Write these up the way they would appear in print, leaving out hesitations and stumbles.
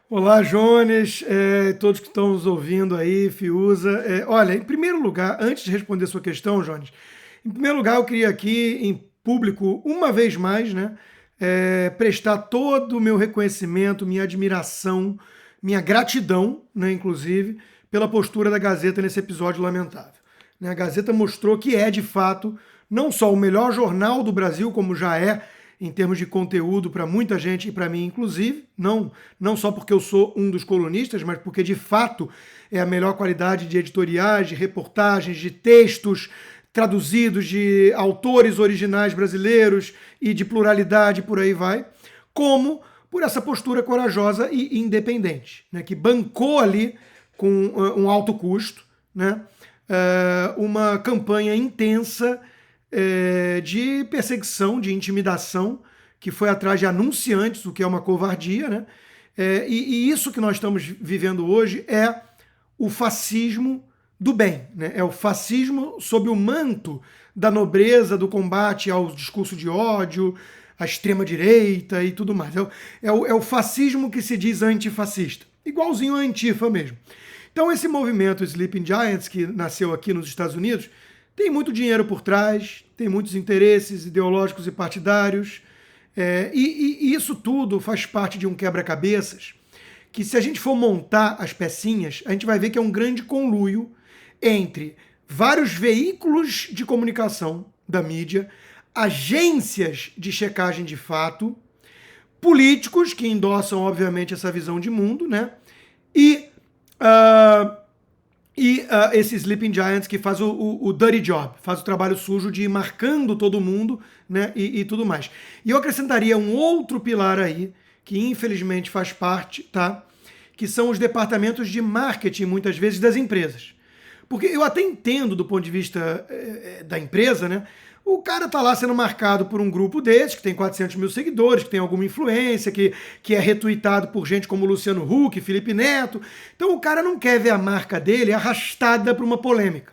Olá, Jones, todos que estão nos ouvindo aí, Fiuza. Olha, em primeiro lugar, antes de responder sua questão, Jones, em primeiro lugar eu queria aqui, em público, uma vez mais, né, prestar todo o meu reconhecimento, minha admiração, minha gratidão, né, inclusive, pela postura da Gazeta nesse episódio lamentável. Né, a Gazeta mostrou que é, de fato, não só o melhor jornal do Brasil, como já é em termos de conteúdo para muita gente e para mim inclusive, não só porque eu sou um dos colunistas, mas porque de fato é a melhor qualidade de editoriais, de reportagens, de textos traduzidos de autores originais brasileiros e de pluralidade, por aí vai, como por essa postura corajosa e independente, né, que bancou ali com um alto custo, né, uma campanha intensa de perseguição, de intimidação, que foi atrás de anunciantes, o que é uma covardia, né? E isso que nós estamos vivendo hoje é o fascismo do bem, né? É o fascismo sob o manto da nobreza, do combate ao discurso de ódio, à extrema-direita e tudo mais. É o fascismo que se diz antifascista, igualzinho à Antifa mesmo. Então esse movimento Sleeping Giants, que nasceu aqui nos Estados Unidos, tem muito dinheiro por trás, tem muitos interesses ideológicos e partidários, e isso tudo faz parte de um quebra-cabeças que, se a gente for montar as pecinhas, a gente vai ver que é um grande conluio entre vários veículos de comunicação da mídia, agências de checagem de fato, políticos que endossam, obviamente, essa visão de mundo, né? E uh, esse Sleeping Giants que faz o dirty job, faz o trabalho sujo de ir marcando todo mundo, né, e tudo mais. E eu acrescentaria um outro pilar aí, que infelizmente faz parte, tá? Que são os departamentos de marketing, muitas vezes, das empresas. Porque eu até entendo do ponto de vista da empresa, né? O cara tá lá sendo marcado por um grupo desses, que tem 400 mil seguidores, que tem alguma influência, que é retweetado por gente como Luciano Huck, Felipe Neto. Então o cara não quer ver a marca dele arrastada para uma polêmica.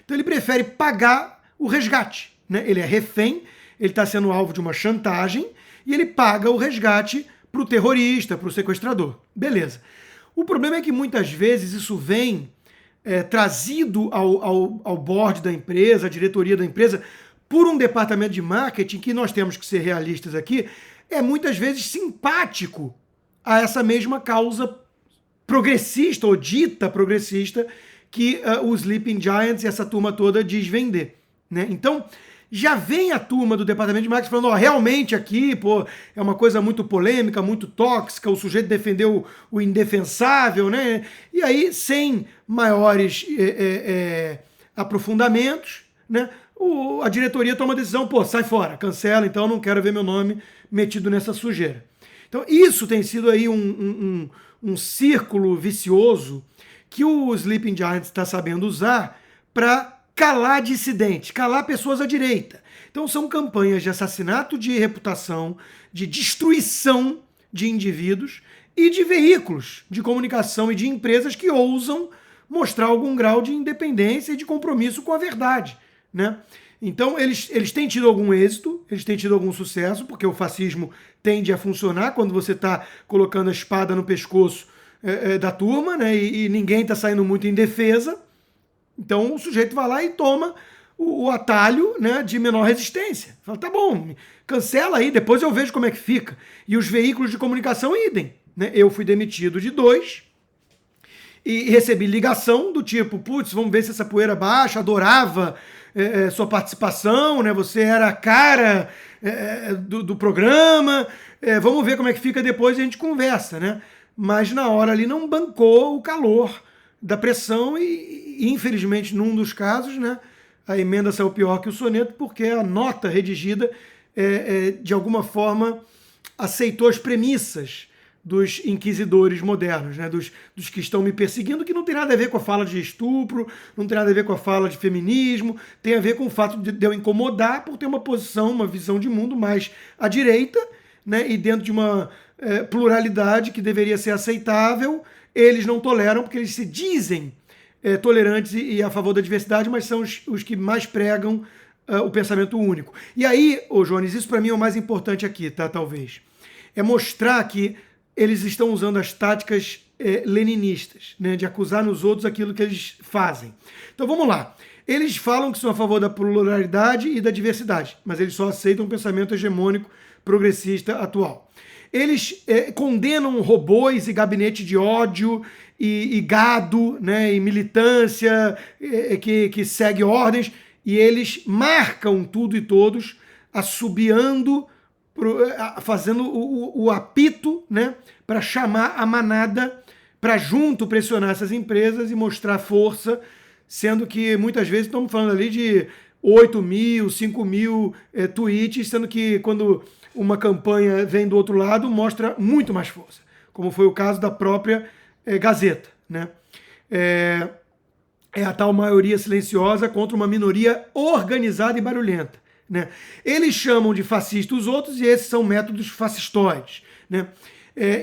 Então ele prefere pagar o resgate, né? Ele é refém, ele está sendo alvo de uma chantagem e ele paga o resgate para o terrorista, para o sequestrador. Beleza. O problema é que muitas vezes isso vem trazido ao board da empresa, à diretoria da empresa, por um departamento de marketing que nós temos que ser realistas aqui, é muitas vezes simpático a essa mesma causa progressista ou dita progressista que o Sleeping Giants e essa turma toda diz vender, né? Então, já vem a turma do departamento de marketing falando, realmente aqui, pô, é uma coisa muito polêmica, muito tóxica, o sujeito defendeu o indefensável, né? E aí, sem maiores aprofundamentos, né? A diretoria toma a decisão, pô, sai fora, cancela, então não quero ver meu nome metido nessa sujeira. Então isso tem sido aí um círculo vicioso que o Sleeping Giants está sabendo usar para calar dissidentes, calar pessoas à direita. Então são campanhas de assassinato de reputação, de destruição de indivíduos e de veículos de comunicação e de empresas que ousam mostrar algum grau de independência e de compromisso com a verdade, né? Então eles têm tido algum êxito, eles têm tido algum sucesso, porque o fascismo tende a funcionar quando você está colocando a espada no pescoço da turma, né, e ninguém está saindo muito em defesa. Então o sujeito vai lá e toma o atalho, né, de menor resistência. Fala, tá bom, cancela aí, depois eu vejo como é que fica. E os veículos de comunicação idem, né? Eu fui demitido de 2, e recebi ligação do tipo, putz, vamos ver se essa poeira baixa, adorava sua participação, né? Você era a cara do programa, vamos ver como é que fica depois e a gente conversa, né? Mas na hora ali não bancou o calor da pressão e infelizmente, num dos casos, né, a emenda saiu pior que o soneto porque a nota redigida, de alguma forma, aceitou as premissas dos inquisidores modernos, né, dos que estão me perseguindo, que não tem nada a ver com a fala de estupro, não tem nada a ver com a fala de feminismo, tem a ver com o fato de eu incomodar por ter uma posição, uma visão de mundo mais à direita, né, e dentro de uma pluralidade que deveria ser aceitável, eles não toleram porque eles se dizem tolerantes e a favor da diversidade, mas são os que mais pregam o pensamento único. E aí, Jones, isso para mim é o mais importante aqui, tá? Talvez. É mostrar que eles estão usando as táticas leninistas, né, de acusar nos outros aquilo que eles fazem. Então vamos lá. Eles falam que são a favor da pluralidade e da diversidade, mas eles só aceitam o pensamento hegemônico progressista atual. Eles condenam robôs e gabinete de ódio e gado, né, e militância que segue ordens, e eles marcam tudo e todos assobiando, fazendo o apito, né, para chamar a manada para junto pressionar essas empresas e mostrar força, sendo que muitas vezes estamos falando ali de 8 mil, 5 mil tweets, sendo que quando uma campanha vem do outro lado, mostra muito mais força, como foi o caso da própria Gazeta, né? É a tal maioria silenciosa contra uma minoria organizada e barulhenta, né? Eles chamam de fascista os outros e esses são métodos fascistoides, né?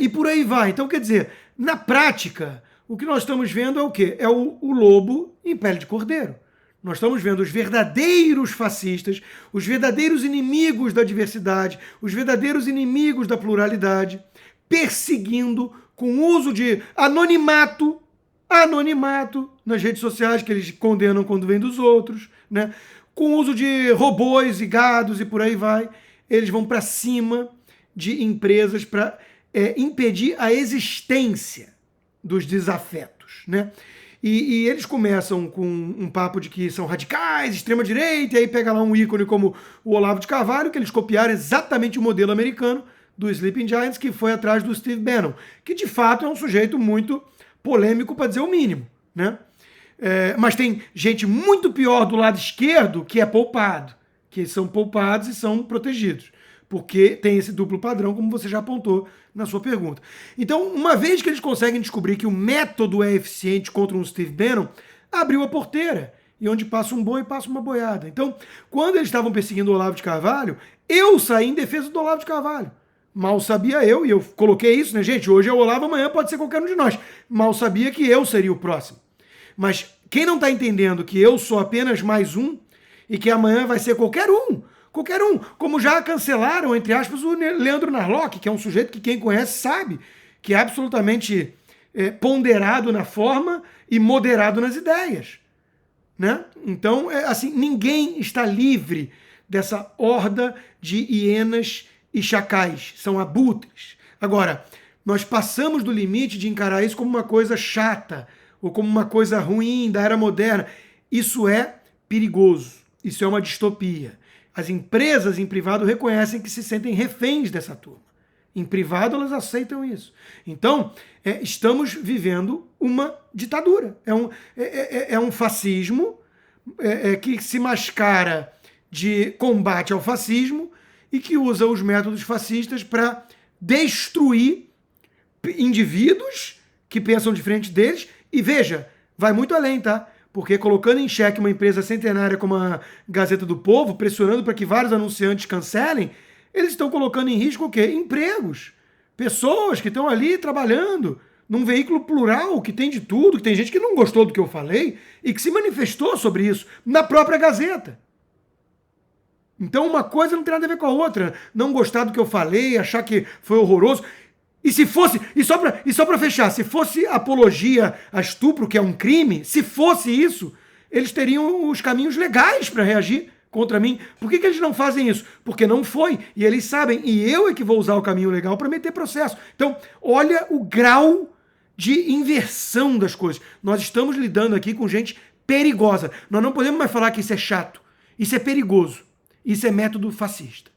E por aí vai. Então, quer dizer, na prática, o que nós estamos vendo é o quê? É o lobo em pele de cordeiro. Nós estamos vendo os verdadeiros fascistas, os verdadeiros inimigos da diversidade, os verdadeiros inimigos da pluralidade, perseguindo com uso de anonimato nas redes sociais, que eles condenam quando vem dos outros, né? Com uso de robôs e gados e por aí vai. Eles vão para cima de empresas para impedir a existência dos desafetos, né? E eles começam com um papo de que são radicais, extrema-direita, e aí pega lá um ícone como o Olavo de Carvalho, que eles copiaram exatamente o modelo americano do Sleeping Giants, que foi atrás do Steve Bannon, que de fato é um sujeito muito polêmico, para dizer o mínimo, né? Mas tem gente muito pior do lado esquerdo que é poupado, que são poupados e são protegidos, porque tem esse duplo padrão, como você já apontou na sua pergunta. Então, uma vez que eles conseguem descobrir que o método é eficiente contra um Steve Bannon, abriu a porteira, e onde passa um boi, passa uma boiada. Então, quando eles estavam perseguindo o Olavo de Carvalho, eu saí em defesa do Olavo de Carvalho. Mal sabia eu, e eu coloquei isso, né, gente? Hoje é o Olavo, amanhã pode ser qualquer um de nós. Mal sabia que eu seria o próximo. Mas quem não está entendendo que eu sou apenas mais um, e que amanhã vai ser qualquer um, como já cancelaram, entre aspas, o Leandro Narlock, que é um sujeito que quem conhece sabe que é absolutamente ponderado na forma e moderado nas ideias, né? Então, assim, ninguém está livre dessa horda de hienas e chacais, são abutres. Agora, nós passamos do limite de encarar isso como uma coisa chata ou como uma coisa ruim da era moderna. Isso é perigoso, isso é uma distopia. As empresas em privado reconhecem que se sentem reféns dessa turma. Em privado elas aceitam isso. Então, estamos vivendo uma ditadura. É um fascismo que se mascara de combate ao fascismo e que usa os métodos fascistas para destruir indivíduos que pensam diferente deles. E veja, vai muito além, tá? Porque colocando em xeque uma empresa centenária como a Gazeta do Povo, pressionando para que vários anunciantes cancelem, eles estão colocando em risco o quê? Empregos. Pessoas que estão ali trabalhando num veículo plural, que tem de tudo, que tem gente que não gostou do que eu falei e que se manifestou sobre isso na própria Gazeta. Então uma coisa não tem nada a ver com a outra. Não gostar do que eu falei, achar que foi horroroso. E se fosse, e só para fechar, se fosse apologia a estupro, que é um crime, se fosse isso, eles teriam os caminhos legais para reagir contra mim. Por que eles não fazem isso? Porque não foi, e eles sabem, e eu é que vou usar o caminho legal para meter processo. Então, olha o grau de inversão das coisas. Nós estamos lidando aqui com gente perigosa. Nós não podemos mais falar que isso é chato. Isso é perigoso. Isso é método fascista.